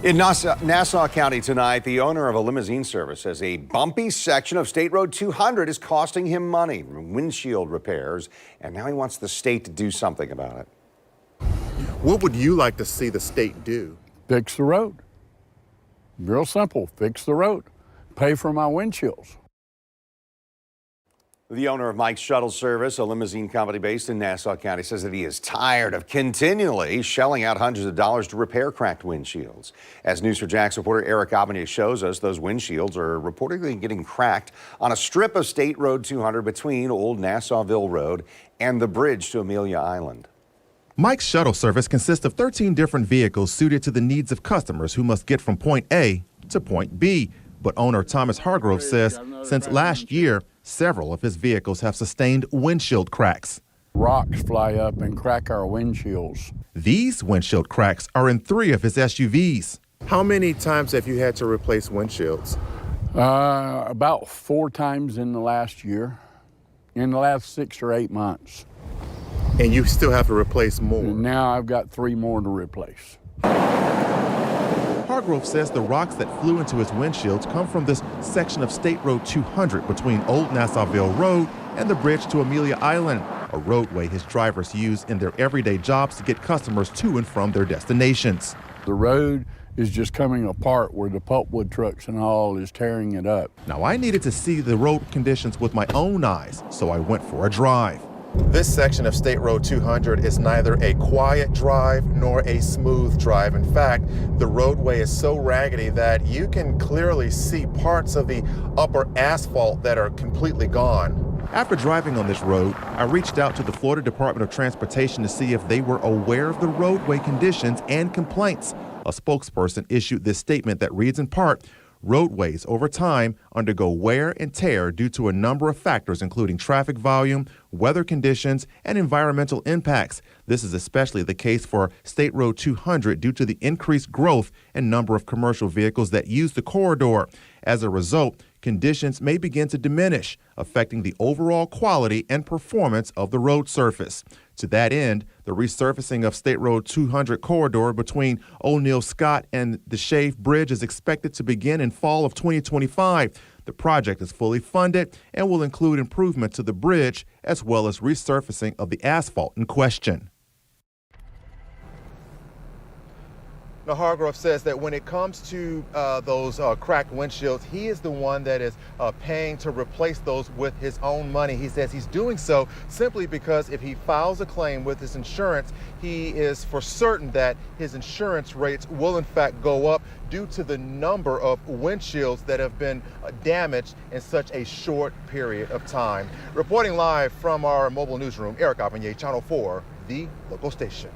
In Nassau County tonight, the owner of a limousine service says a bumpy section of State Road 200 is costing him money, windshield repairs, and now he wants the state to do something about it. What would you like to see the state do? Fix the road. Real simple, fix the road. Pay for my windshields. The owner of Mike's Shuttle service, a limousine company based in Nassau County, says that he is tired of continually shelling out hundreds of dollars to repair cracked windshields. As News4Jax reporter Eric Amelia shows us, those windshields are reportedly getting cracked on a strip of State Road 200 between Old Nassauville Road and the bridge to Amelia Island. Mike's Shuttle service consists of 13 different vehicles suited to the needs of customers who must get from point A to point B. But owner Thomas Hargrove says since last year, several of his vehicles have sustained windshield cracks. Rocks fly up and crack our windshields. These windshield cracks are in 3 of his SUVs. How many times have you had to replace windshields? About 4 times in the last year, in the last 6 or 8 months. And you still have to replace more? And now I've got 3 more to replace. Hargrove says the rocks that flew into his windshields come from this section of State Road 200 between Old Nassauville Road and the bridge to Amelia Island, a roadway his drivers use in their everyday jobs to get customers to and from their destinations. The road is just coming apart where the pulpwood trucks and all is tearing it up. Now, I needed to see the road conditions with my own eyes, so I went for a drive. This section of State Road 200 is neither a quiet drive nor a smooth drive. In fact, the roadway is so raggedy that you can clearly see parts of the upper asphalt that are completely gone. After driving on this road, I reached out to the Florida Department of Transportation to see if they were aware of the roadway conditions and complaints. A spokesperson issued this statement that reads in part, "Roadways over time undergo wear and tear due to a number of factors, including traffic volume, weather conditions, and environmental impacts. This is especially the case for State Road 200 due to the increased growth and number of commercial vehicles that use the corridor. As a result, conditions may begin to diminish, affecting the overall quality and performance of the road surface. To that end, the resurfacing of State Road 200 corridor between O'Neill Scott and the Shave Bridge is expected to begin in fall of 2025. The project is fully funded and will include improvement to the bridge as well as resurfacing of the asphalt in question." Now, Hargrove says that when it comes to those cracked windshields, he is the one that is paying to replace those with his own money. He says he's doing so simply because if he files a claim with his insurance, he is for certain that his insurance rates will in fact go up due to the number of windshields that have been damaged in such a short period of time. Reporting live from our mobile newsroom, Eric Amelia, Channel 4, the local station.